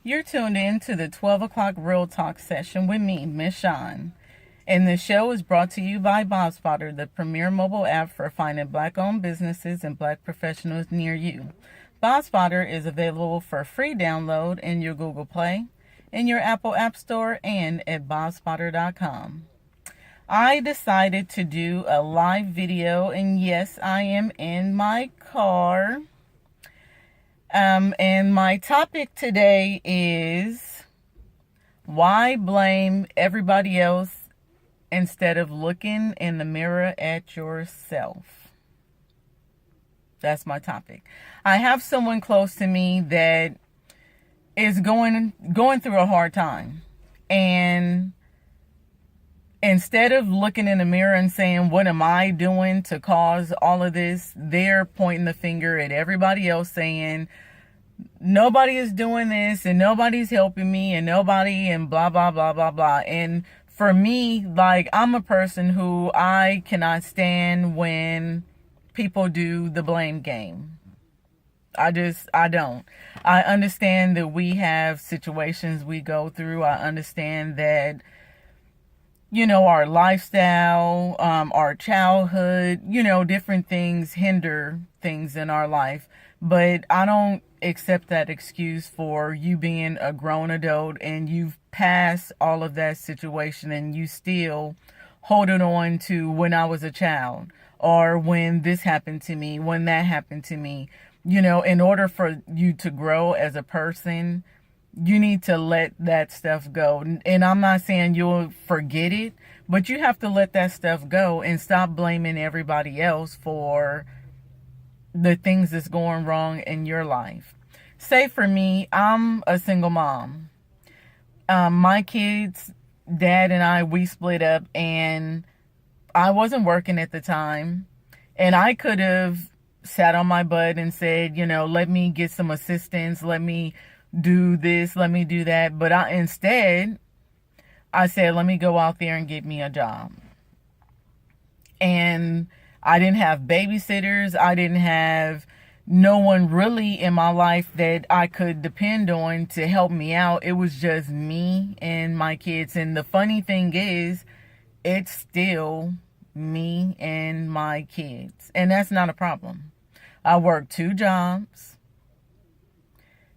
You're tuned in to the 12 o'clock Real Talk session with me, Miss Shann. And the show is brought to you by BobSpotter, the premier mobile app for finding black-owned businesses and black professionals near you. BobSpotter is available for free download in your Google Play, in your Apple App Store, and at bobspotter.com. I decided to do a live video, and yes, I am in my car. And my topic today is why blame everybody else instead of looking in the mirror at yourself. That's my topic. I have someone close to me that is going through a hard time, and instead of looking in the mirror and saying, what am I doing to cause all of this? They're pointing the finger at everybody else saying, nobody is doing this and nobody's helping me and nobody and blah, blah, blah, blah, blah. And for me, like, I'm a person who I cannot stand when people do the blame game. I don't. I understand that we have situations we go through. I understand that, our lifestyle, our childhood, different things hinder things in our life. But I don't accept that excuse for you being a grown adult and you've passed all of that situation and you still holding on to when I was a child or when this happened to me, when that happened to me. In order for you to grow as a person, you need to let that stuff go. And I'm not saying you'll forget it, but you have to let that stuff go and stop blaming everybody else for the things that's going wrong in your life. Say for me, I'm a single mom. My kids, dad and I, we split up and I wasn't working at the time. And I could have sat on my butt and said, let me get some assistance. Let me do this, let me do that. But instead, I said, let me go out there and get me a job. And I didn't have babysitters. I didn't have no one really in my life that I could depend on to help me out. It was just me and my kids. And the funny thing is, it's still me and my kids. And that's not a problem. I work 2 jobs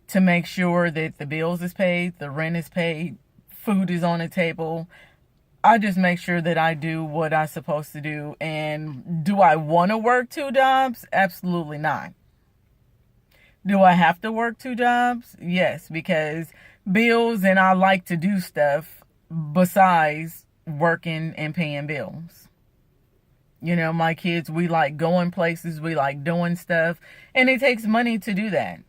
to make sure that the bills is paid, the rent is paid, food is on the table. I just make sure that I do what I'm supposed to do. And do I want to work 2 jobs? Absolutely not. Do I have to work 2 jobs? Yes, because bills, and I like to do stuff besides working and paying bills. My kids, we like going places, we like doing stuff, and it takes money to do that.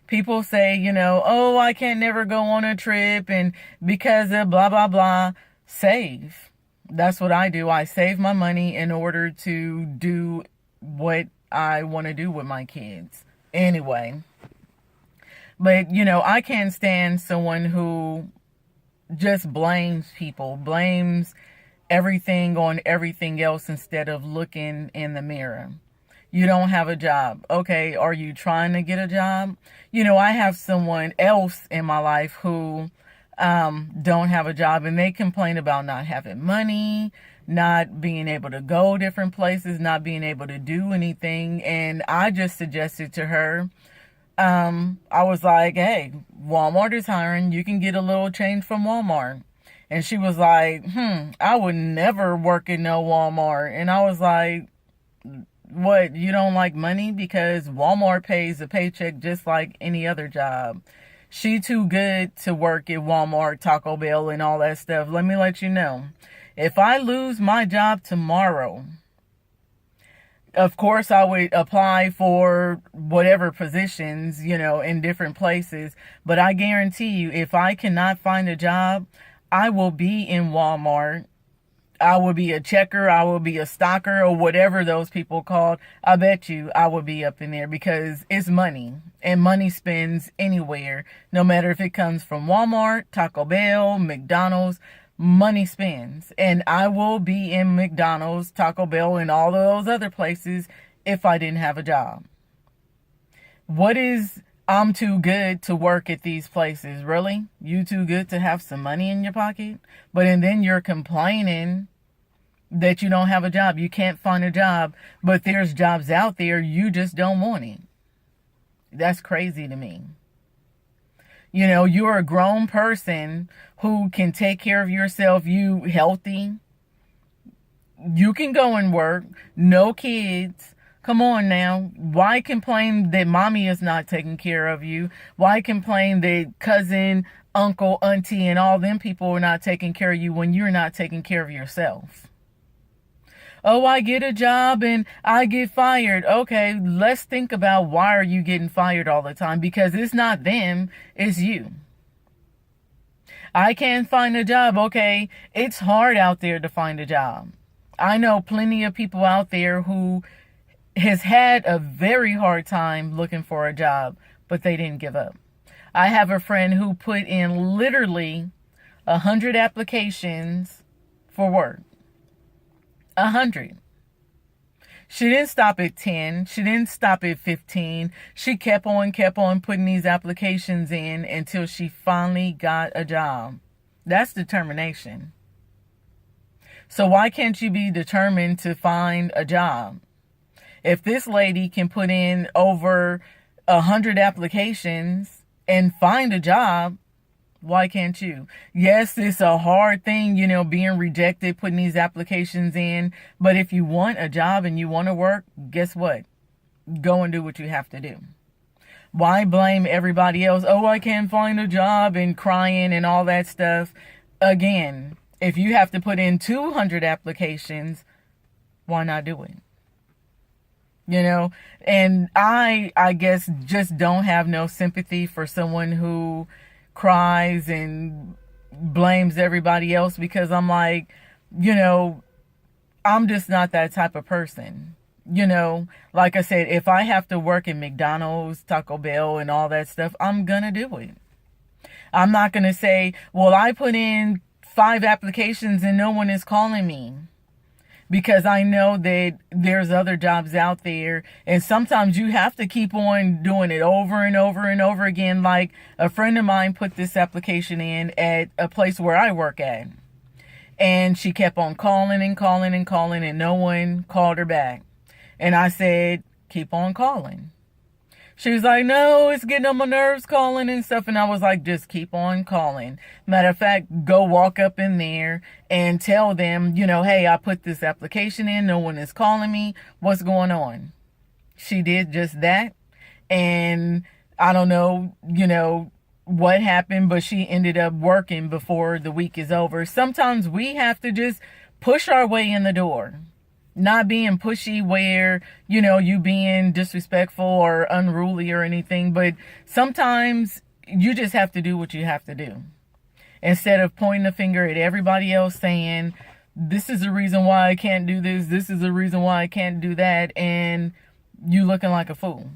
People say, oh, I can't never go on a trip and because of blah, blah, blah. Save. That's what I do. I save my money in order to do what I want to do with my kids. Anyway. But, I can't stand someone who just blames people, blames everything on everything else instead of looking in the mirror. You don't have a job. Okay, are you trying to get a job? I have someone else in my life who don't have a job, and they complain about not having money, not being able to go different places, not being able to do anything. And I just suggested to her, I was like, hey, Walmart is hiring. You can get a little change from Walmart. And she was like, I would never work in no Walmart. And I was like, what, you don't like money? Because Walmart pays a paycheck just like any other job. She too good to work at Walmart, Taco Bell, and all that stuff. Let me let you know. If I lose my job tomorrow, of course I would apply for whatever positions, in different places. But I guarantee you, if I cannot find a job, I will be in Walmart. I will be a checker, I will be a stocker, or whatever those people called. I bet you I will be up in there because it's money. And money spends anywhere. No matter if it comes from Walmart, Taco Bell, McDonald's, money spends. And I will be in McDonald's, Taco Bell, and all of those other places if I didn't have a job. I'm too good to work at these places. Really? You too good to have some money in your pocket? And then you're complaining that you don't have a job. You can't find a job, but there's jobs out there. You just don't want it. That's crazy to me. You're a grown person who can take care of yourself. You healthy. You can go and work. No kids. Come on now. Why complain that mommy is not taking care of you? Why complain that cousin, uncle, auntie, and all them people are not taking care of you when you're not taking care of yourself? Oh, I get a job and I get fired. Okay, let's think about why are you getting fired all the time? Because it's not them, it's you. I can't find a job. Okay, it's hard out there to find a job. I know plenty of people out there who has had a very hard time looking for a job, but they didn't give up. I have a friend who put in literally 100 applications for work. 100. She didn't stop at 10. She didn't stop at 15. She kept on putting these applications in until she finally got a job. That's determination. So why can't you be determined to find a job? If this lady can put in over 100 applications and find a job, why can't you? Yes, it's a hard thing, being rejected, putting these applications in. But if you want a job and you want to work, guess what? Go and do what you have to do. Why blame everybody else? Oh, I can't find a job, and crying and all that stuff. Again, if you have to put in 200 applications, why not do it? And I guess just don't have no sympathy for someone who cries and blames everybody else, because I'm like, I'm just not that type of person. Like I said, if I have to work at McDonald's, Taco Bell, and all that stuff, I'm gonna do it. I'm not gonna say, well, I put in 5 applications and no one is calling me. Because I know that there's other jobs out there, and sometimes you have to keep on doing it over and over and over again. Like a friend of mine put this application in at a place where I work at, and she kept on calling and no one called her back. And I said, keep on calling. She was like, no, it's getting on my nerves calling and stuff. And I was like, just keep on calling. Matter of fact, go walk up in there and tell them, hey, I put this application in. No one is calling me. What's going on? She did just that. And I don't know, what happened, but she ended up working before the week is over. Sometimes we have to just push our way in the door. Not being pushy where, you being disrespectful or unruly or anything. But sometimes you just have to do what you have to do. Instead of pointing the finger at everybody else saying, this is the reason why I can't do this. This is the reason why I can't do that. And you looking like a fool.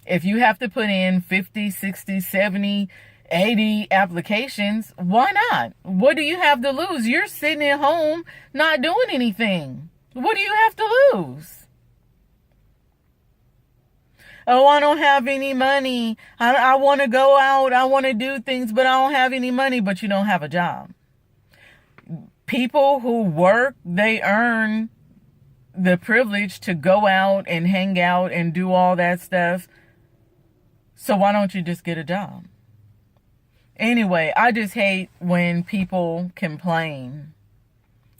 If you have to put in 50, 60, 70, 80 applications, why not? What do you have to lose? You're sitting at home not doing anything. What do you have to lose? Oh, I don't have any money. I want to go out. I want to do things, but I don't have any money. But you don't have a job. People who work, they earn the privilege to go out and hang out and do all that stuff. So why don't you just get a job? Anyway, I just hate when people complain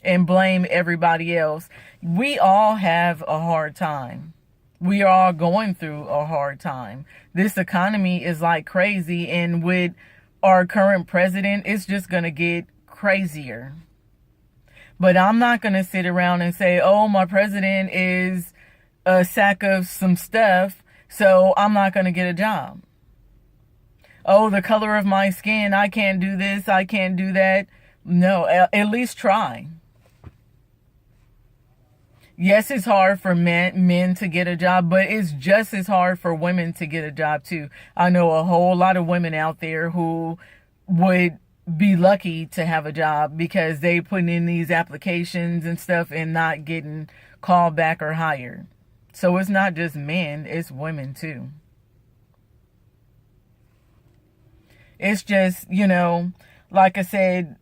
and blame everybody else. We all have a hard time. We are all going through a hard time. This economy is like crazy, and with our current president, it's just going to get crazier. But I'm not going to sit around and say, oh, my president is a sack of some stuff, so I'm not going to get a job. Oh, the color of my skin, I can't do this, I can't do that. No, at least try. Yes, it's hard for men to get a job, but it's just as hard for women to get a job too. I know a whole lot of women out there who would be lucky to have a job because they put in these applications and stuff and not getting called back or hired. So it's not just men, it's women too. It's just, like I said,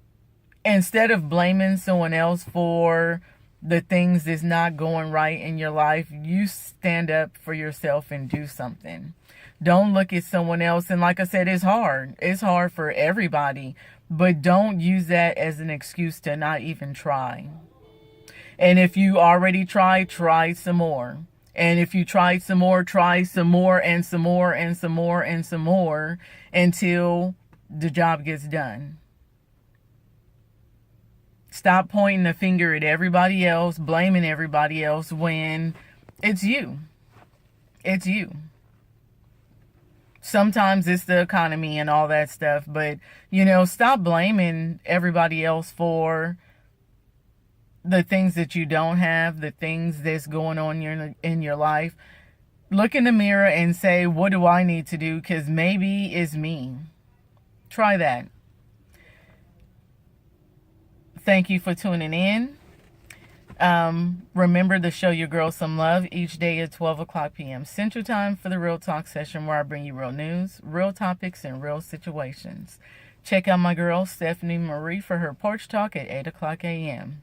instead of blaming someone else for the things that's not going right in your life, you stand up for yourself and do something. Don't look at someone else. And like I said, it's hard. It's hard for everybody. But don't use that as an excuse to not even try. And if you already tried, try some more. And if you tried some more, try some more and some more and some more and some more until the job gets done. Stop pointing the finger at everybody else, blaming everybody else when it's you. It's you. Sometimes it's the economy and all that stuff, but, stop blaming everybody else for the things that you don't have, the things that's going on in your life. Look in the mirror and say, what do I need to do? Because maybe it's me. Try that. Thank you for tuning in. Remember to show your girl some love each day at 12 o'clock p.m. Central Time for the Real Talk session, where I bring you real news, real topics, and real situations. Check out my girl Stephanie Marie for her porch talk at 8 o'clock a.m.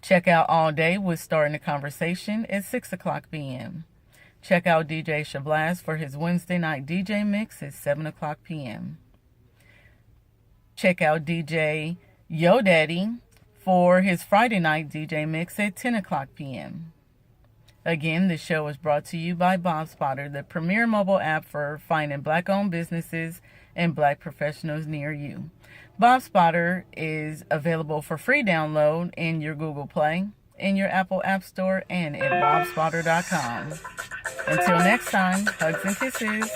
Check out All Day with Starting the Conversation at 6 o'clock p.m. Check out DJ Shablaz for his Wednesday night DJ mix at 7 o'clock p.m. Check out DJ Yo Daddy for his Friday night DJ mix at 10 o'clock p.m. Again, this show is brought to you by Bob Spotter, the premier mobile app for finding black-owned businesses and black professionals near you. Bob Spotter is available for free download in your Google Play, in your Apple App Store, and at bobspotter.com. Until next time, hugs and kisses.